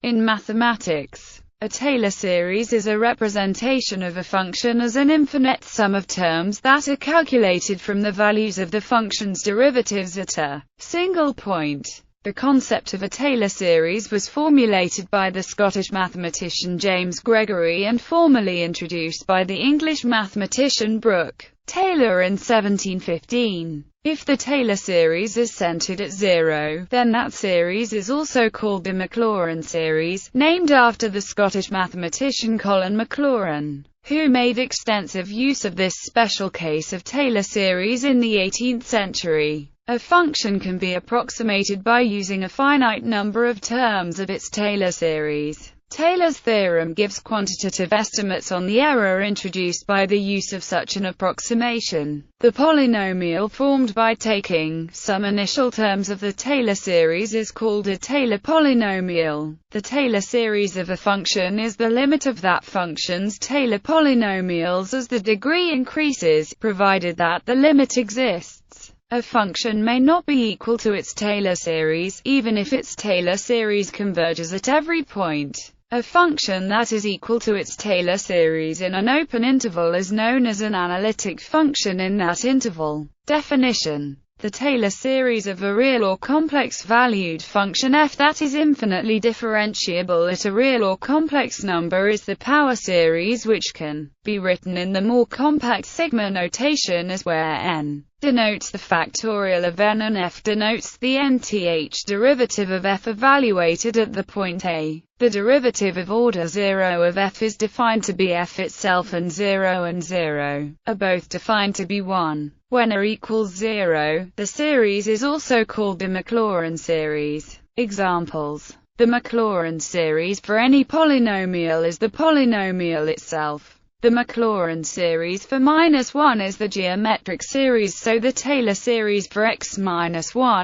In mathematics, a Taylor series is a representation of a function as an infinite sum of terms that are calculated from the values of the function's derivatives at a single point. The concept of a Taylor series was formulated by the Scottish mathematician James Gregory and formally introduced by the English mathematician Brook Taylor in 1715. If the Taylor series is centered at zero, then that series is also called the Maclaurin series, named after the Scottish mathematician Colin Maclaurin, who made extensive use of this special case of Taylor series in the 18th century. A function can be approximated by using a finite number of terms of its Taylor series. Taylor's theorem gives quantitative estimates on the error introduced by the use of such an approximation. The polynomial formed by taking some initial terms of the Taylor series is called a Taylor polynomial. The Taylor series of a function is the limit of that function's Taylor polynomials as the degree increases, provided that the limit exists. A function may not be equal to its Taylor series, even if its Taylor series converges at every point. A function that is equal to its Taylor series in an open interval is known as an analytic function in that interval. Definition: the Taylor series of a real or complex-valued function f that is infinitely differentiable at a real or complex number is the power series, which can be written in the more compact sigma notation as where n denotes the factorial of n and f denotes the nth derivative of f evaluated at the point A. The derivative of order 0 of f is defined to be f itself, and 0 are both defined to be 1. When r equals 0, the series is also called the Maclaurin series. Examples: the Maclaurin series for any polynomial is the polynomial itself. The Maclaurin series for -1 is the geometric series, so the Taylor series for x-1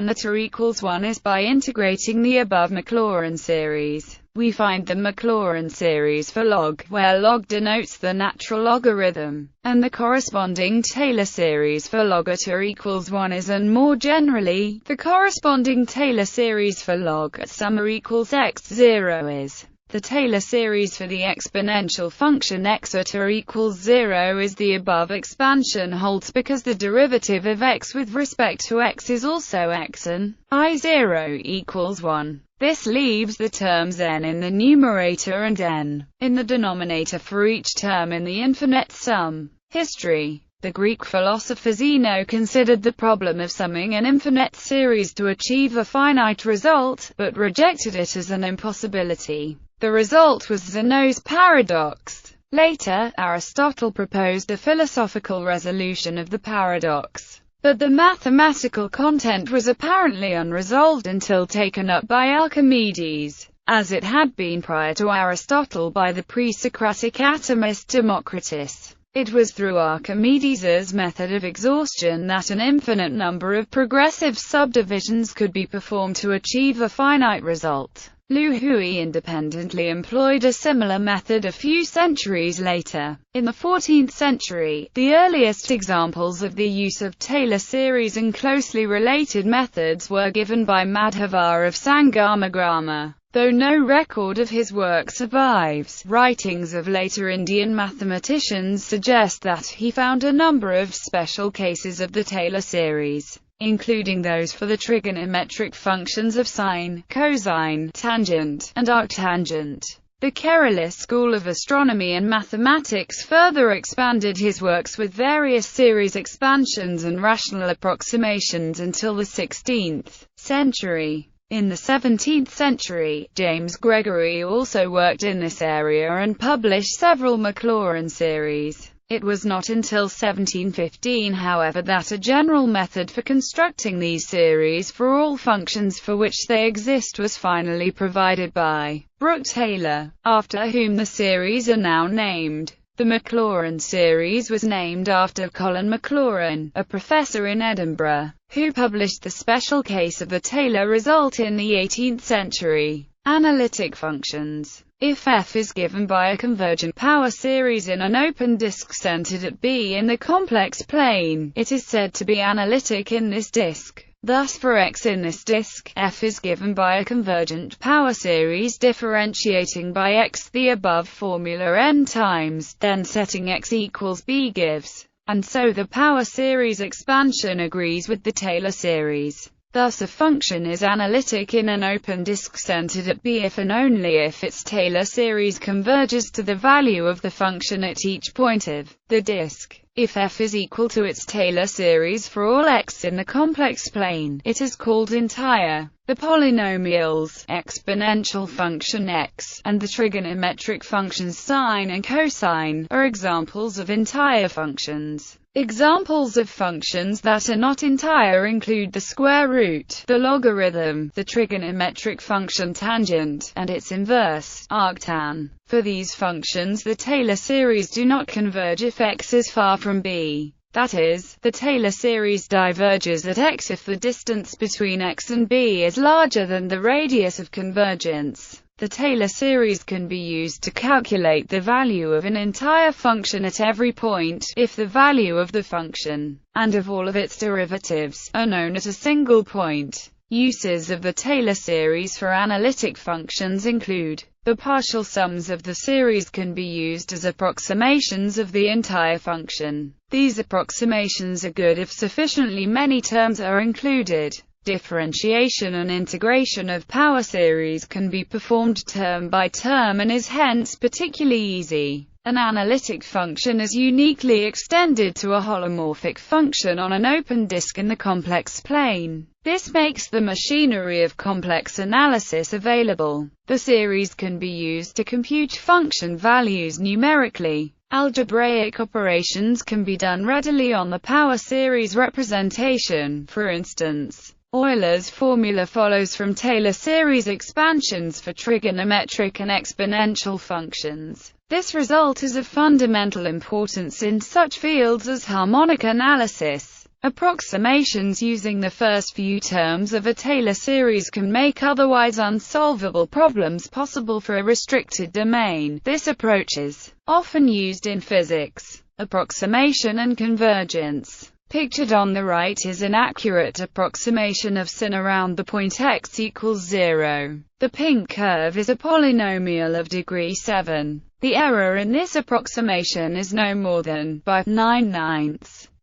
at r equals 1 is by integrating the above Maclaurin series. We find the Maclaurin series for log, where log denotes the natural logarithm, and the corresponding Taylor series for log at r equals 1 is, and more generally, the corresponding Taylor series for log at sum r equals x0 is. The Taylor series for the exponential function x at r equals 0 is the above expansion holds because the derivative of x with respect to x is also x and I0 equals 1. This leaves the terms n in the numerator and n in the denominator for each term in the infinite sum. History: the Greek philosopher Zeno considered the problem of summing an infinite series to achieve a finite result, but rejected it as an impossibility. The result was Zeno's paradox. Later, Aristotle proposed a philosophical resolution of the paradox, but the mathematical content was apparently unresolved until taken up by Archimedes, as it had been prior to Aristotle by the pre-Socratic atomist Democritus. It was through Archimedes' method of exhaustion that an infinite number of progressive subdivisions could be performed to achieve a finite result. Liu Hui independently employed a similar method a few centuries later. In the 14th century, the earliest examples of the use of Taylor series and closely related methods were given by Madhava of Sangamagrama. Though no record of his work survives, writings of later Indian mathematicians suggest that he found a number of special cases of the Taylor series, including those for the trigonometric functions of sine, cosine, tangent, and arctangent. The Kerala School of Astronomy and Mathematics further expanded his works with various series expansions and rational approximations until the 16th century. In the 17th century, James Gregory also worked in this area and published several Maclaurin series. It was not until 1715, however, that a general method for constructing these series for all functions for which they exist was finally provided by Brook Taylor, after whom the series are now named. The Maclaurin series was named after Colin Maclaurin, a professor in Edinburgh, who published the special case of the Taylor result in the 18th century. Analytic functions. If f is given by a convergent power series in an open disk centered at B in the complex plane, it is said to be analytic in this disk. Thus for x in this disk, f is given by a convergent power series differentiating by x the above formula n times, then setting x equals b gives. And so the power series expansion agrees with the Taylor series. Thus a function is analytic in an open disk centered at B if and only if its Taylor series converges to the value of the function at each point of the disk. If f is equal to its Taylor series for all x in the complex plane, it is called entire. The polynomials, exponential function x, and the trigonometric functions sine and cosine, are examples of entire functions. Examples of functions that are not entire include the square root, the logarithm, the trigonometric function tangent, and its inverse, arctan. For these functions the Taylor series do not converge if x is far from b. That is, the Taylor series diverges at x if the distance between x and b is larger than the radius of convergence. The Taylor series can be used to calculate the value of an entire function at every point, if the value of the function, and of all of its derivatives, are known at a single point. Uses of the Taylor series for analytic functions include: the partial sums of the series can be used as approximations of the entire function. These approximations are good if sufficiently many terms are included. Differentiation and integration of power series can be performed term by term and is hence particularly easy. An analytic function is uniquely extended to a holomorphic function on an open disk in the complex plane. This makes the machinery of complex analysis available. The series can be used to compute function values numerically. Algebraic operations can be done readily on the power series representation. For instance, Euler's formula follows from Taylor series expansions for trigonometric and exponential functions. This result is of fundamental importance in such fields as harmonic analysis. Approximations using the first few terms of a Taylor series can make otherwise unsolvable problems possible for a restricted domain. This approach is often used in physics. Approximation and convergence. Pictured on the right is an accurate approximation of sin around the point x equals 0. The pink curve is a polynomial of degree 7. The error in this approximation is no more than by 9/9.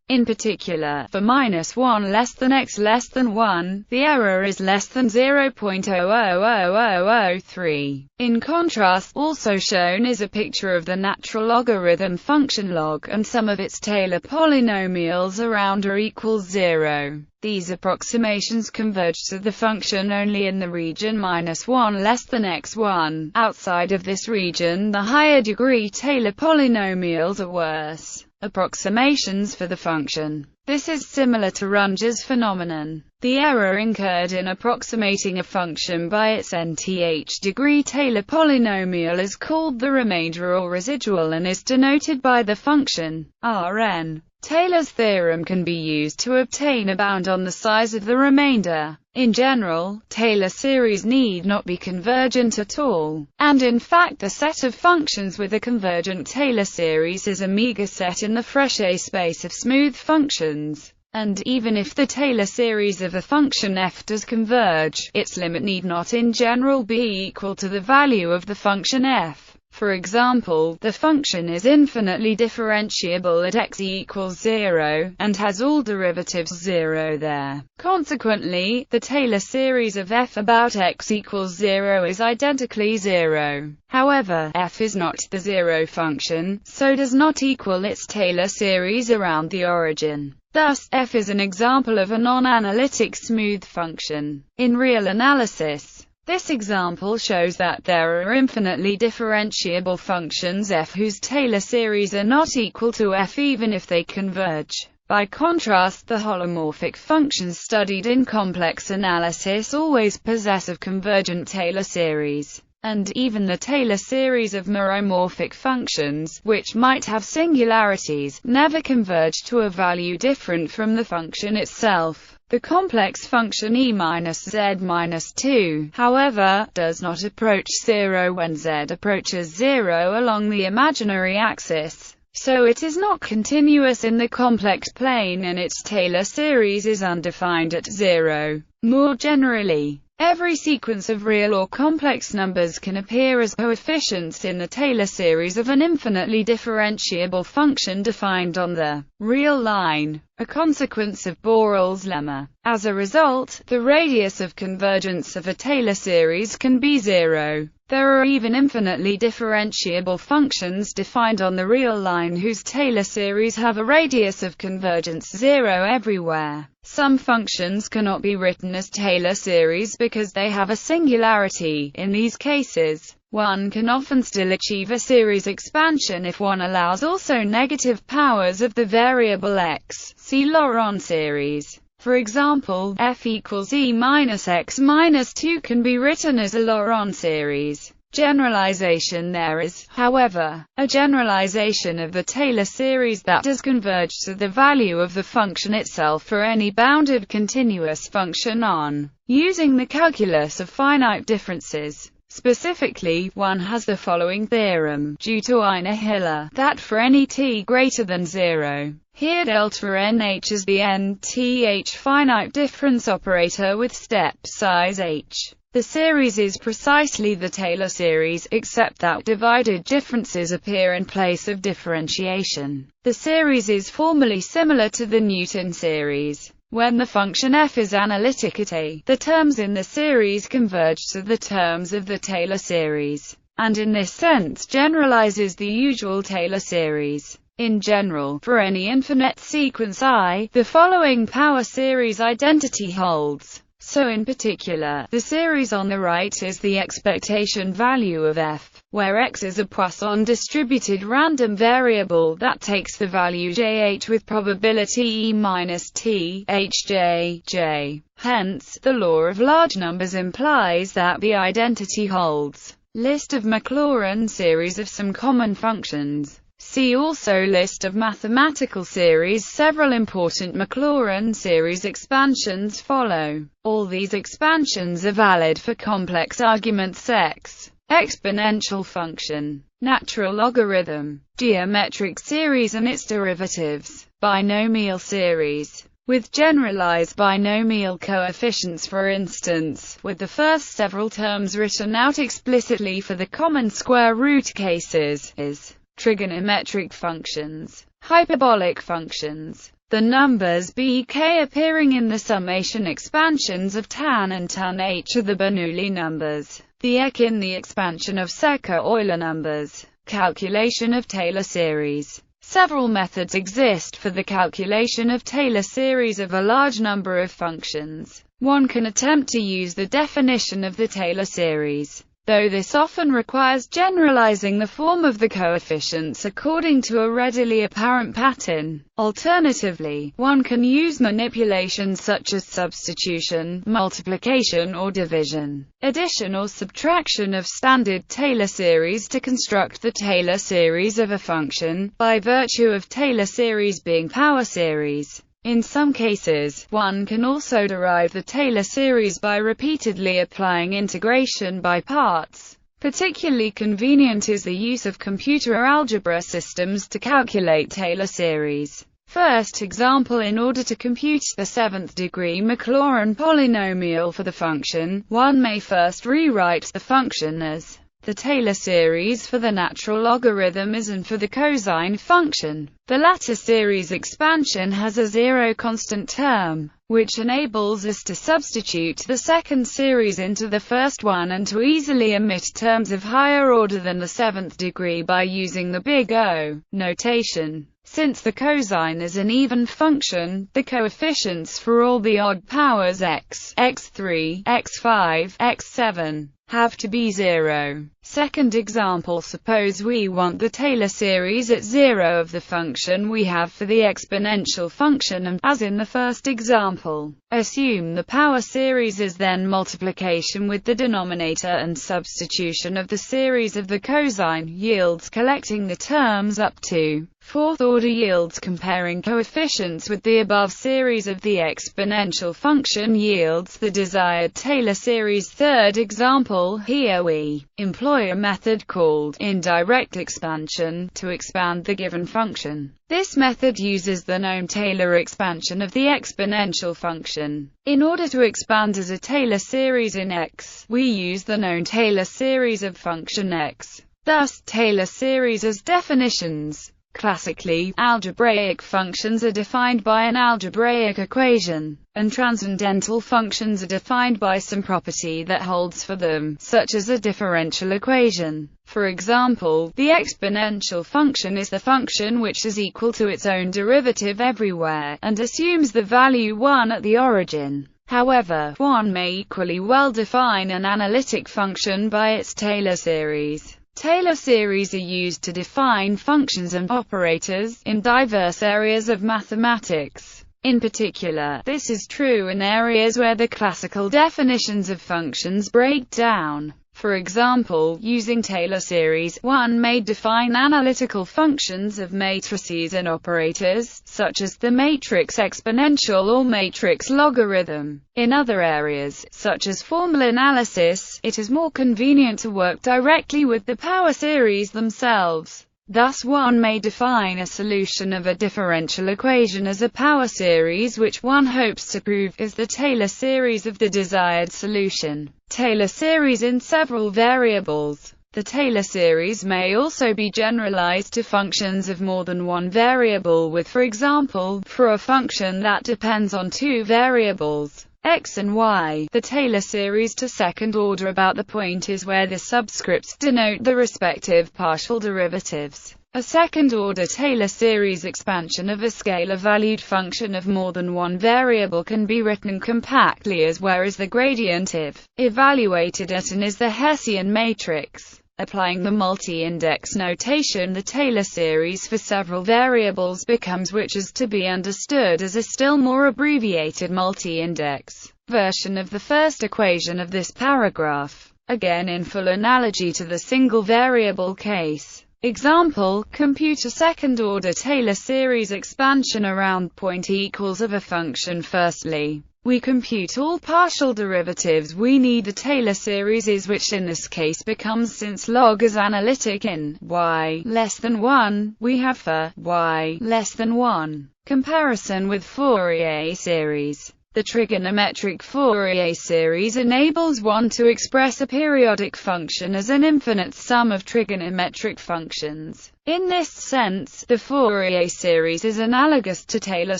In particular, for -1 less than x less than 1, the error is less than 0.000003. In contrast, also shown is a picture of the natural logarithm function log, and some of its Taylor polynomials around or equals 0. These approximations converge to the function only in the region -1 less than x1. Outside of this region, the higher degree Taylor polynomials are worse. Approximations for the function. This is similar to Runge's phenomenon. The error incurred in approximating a function by its nth degree Taylor polynomial is called the remainder or residual and is denoted by the function Rn. Taylor's theorem can be used to obtain a bound on the size of the remainder. In general, Taylor series need not be convergent at all, and in fact the set of functions with a convergent Taylor series is a meager set in the Frechet space of smooth functions. And even if the Taylor series of a function f does converge, its limit need not in general be equal to the value of the function f. For example, the function is infinitely differentiable at x equals 0, and has all derivatives 0 there. Consequently, the Taylor series of f about x equals 0 is identically 0. However, f is not the zero function, so does not equal its Taylor series around the origin. Thus, f is an example of a non-analytic smooth function. In real analysis, this example shows that there are infinitely differentiable functions f whose Taylor series are not equal to f even if they converge. By contrast, the holomorphic functions studied in complex analysis always possess a convergent Taylor series. And even the Taylor series of meromorphic functions, which might have singularities, never converge to a value different from the function itself. The complex function e-z-2, however, does not approach 0 when z approaches 0 along the imaginary axis. so it is not continuous in the complex plane and its Taylor series is undefined at 0. More generally, every sequence of real or complex numbers can appear as coefficients in the Taylor series of an infinitely differentiable function defined on the real line, a consequence of Borel's lemma. As a result, the radius of convergence of a Taylor series can be 0. There are even infinitely differentiable functions defined on the real line whose Taylor series have a radius of convergence 0 everywhere. Some functions cannot be written as Taylor series because they have a singularity. In these cases, one can often still achieve a series expansion if one allows also negative powers of the variable x. See Maclaurin series. For example, f equals e minus x minus 2 can be written as a Maclaurin series. Generalization. There is, however, a generalization of the Taylor series that does converge to the value of the function itself for any bounded continuous function on using the calculus of finite differences. Specifically, one has the following theorem, due to Ina Hiller, that for any t greater than 0, here delta nh is the nth finite difference operator with step size h. The series is precisely the Taylor series, except that divided differences appear in place of differentiation. The series is formally similar to the Newton series. When the function f is analytic at a, the terms in the series converge to the terms of the Taylor series, and in this sense generalizes the usual Taylor series. In general, for any infinite sequence I, the following power series identity holds. So in particular, the series on the right is the expectation value of f, where x is a Poisson distributed random variable that takes the value jh with probability e minus t, hj. Hence, the law of large numbers implies that the identity holds. List of Maclaurin series of some common functions. See also List of mathematical series. Several important Maclaurin series expansions follow. All these expansions are valid for complex arguments x, exponential function, natural logarithm, geometric series and its derivatives, binomial series, with generalized binomial coefficients for instance, with the first several terms written out explicitly for the common square root cases, is trigonometric functions, hyperbolic functions, the numbers bk appearing in the summation expansions of tan and tan h are the Bernoulli numbers, the ek in the expansion of Secker-Euler numbers, calculation of Taylor series. Several methods exist for the calculation of Taylor series of a large number of functions. One can attempt to use the definition of the Taylor series, though this often requires generalizing the form of the coefficients according to a readily apparent pattern. Alternatively, one can use manipulations such as substitution, multiplication or division, addition or subtraction of standard Taylor series to construct the Taylor series of a function, by virtue of Taylor series being power series. In some cases, one can also derive the Taylor series by repeatedly applying integration by parts. Particularly convenient is the use of computer algebra systems to calculate Taylor series. First example: in order to compute the 7th degree Maclaurin polynomial for the function, one may first rewrite the function as the Taylor series for the natural logarithm is and for the cosine function. The latter series expansion has a zero constant term, which enables us to substitute the second series into the first one and to easily omit terms of higher order than the 7th degree by using the big O notation. Since the cosine is an even function, the coefficients for all the odd powers x, x3, x5, x7 have to be 0. Second example: suppose we want the Taylor series at 0 of the function we have for the exponential function and, as in the first example, assume the power series is then multiplication with the denominator and substitution of the series of the cosine yields collecting the terms up to Fourth-order yields. Comparing coefficients with the above series of the exponential function yields the desired Taylor series. Third example, here we employ a method called indirect expansion to expand the given function. This method uses the known Taylor expansion of the exponential function. In order to expand as a Taylor series in x, we use the known Taylor series of function x. Thus, Taylor series as definitions. Classically, algebraic functions are defined by an algebraic equation, and transcendental functions are defined by some property that holds for them, such as a differential equation. For example, the exponential function is the function which is equal to its own derivative everywhere, and assumes the value 1 at the origin. However, one may equally well define an analytic function by its Taylor series. Taylor series are used to define functions and operators in diverse areas of mathematics. In particular, this is true in areas where the classical definitions of functions break down. For example, using Taylor series, one may define analytical functions of matrices and operators, such as the matrix exponential or matrix logarithm. In other areas, such as formula analysis, it is more convenient to work directly with the power series themselves. Thus one may define a solution of a differential equation as a power series which one hopes to prove is the Taylor series of the desired solution. Taylor series in several variables. The Taylor series may also be generalized to functions of more than one variable with, for example, for a function that depends on two variables, x and y. The Taylor series to second order about the point is where the subscripts denote the respective partial derivatives. A second-order Taylor series expansion of a scalar-valued function of more than one variable can be written compactly as where is the gradient if evaluated at n is the Hessian matrix. Applying the multi-index notation, the Taylor series for several variables becomes which is to be understood as a still more abbreviated multi-index version of the first equation of this paragraph, again in full analogy to the single variable case. Example, compute a second-order Taylor series expansion around point equals of a function. Firstly, we compute all partial derivatives. We need a Taylor series is which in this case becomes, since log is analytic in y less than 1, we have for y less than 1. Comparison with Fourier series. The trigonometric Fourier series enables one to express a periodic function as an infinite sum of trigonometric functions. In this sense, the Fourier series is analogous to Taylor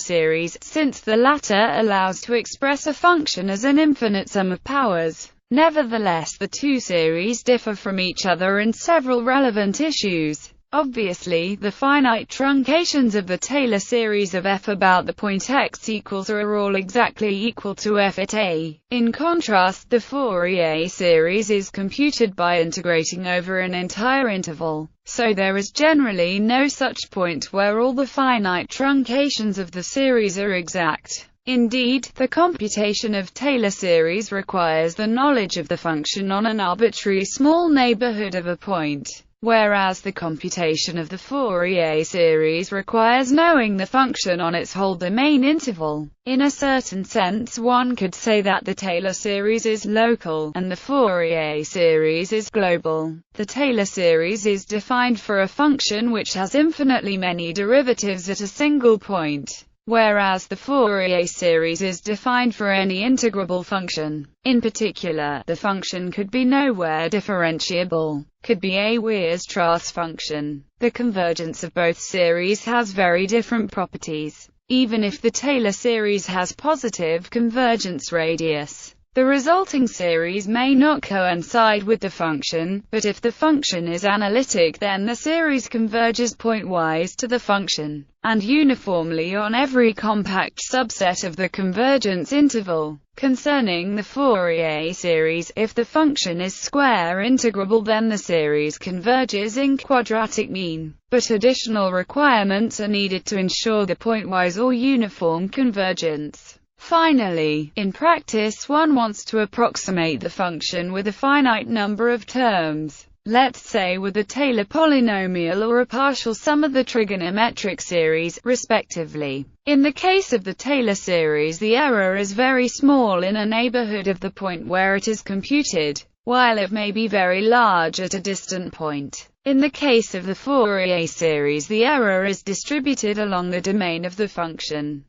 series, since the latter allows to express a function as an infinite sum of powers. Nevertheless, the two series differ from each other in several relevant issues. Obviously, the finite truncations of the Taylor series of f about the point x equals are all exactly equal to f at a. In contrast, the Fourier series is computed by integrating over an entire interval, so there is generally no such point where all the finite truncations of the series are exact. Indeed, the computation of Taylor series requires the knowledge of the function on an arbitrary small neighborhood of a point, whereas the computation of the Fourier series requires knowing the function on its whole domain interval. In a certain sense, one could say that the Taylor series is local, and the Fourier series is global. The Taylor series is defined for a function which has infinitely many derivatives at a single point, whereas the Fourier series is defined for any integrable function. In particular, the function could be nowhere differentiable, could be a Weierstrass function. The convergence of both series has very different properties. Even if the Taylor series has positive convergence radius, the resulting series may not coincide with the function, but if the function is analytic, then the series converges pointwise to the function, and uniformly on every compact subset of the convergence interval. Concerning the Fourier series, if the function is square integrable, then the series converges in quadratic mean, but additional requirements are needed to ensure the pointwise or uniform convergence. Finally, in practice one wants to approximate the function with a finite number of terms. let's say with a Taylor polynomial or a partial sum of the trigonometric series, respectively. In the case of the Taylor series, the error is very small in a neighborhood of the point where it is computed, while it may be very large at a distant point. In the case of the Fourier series, the error is distributed along the domain of the function.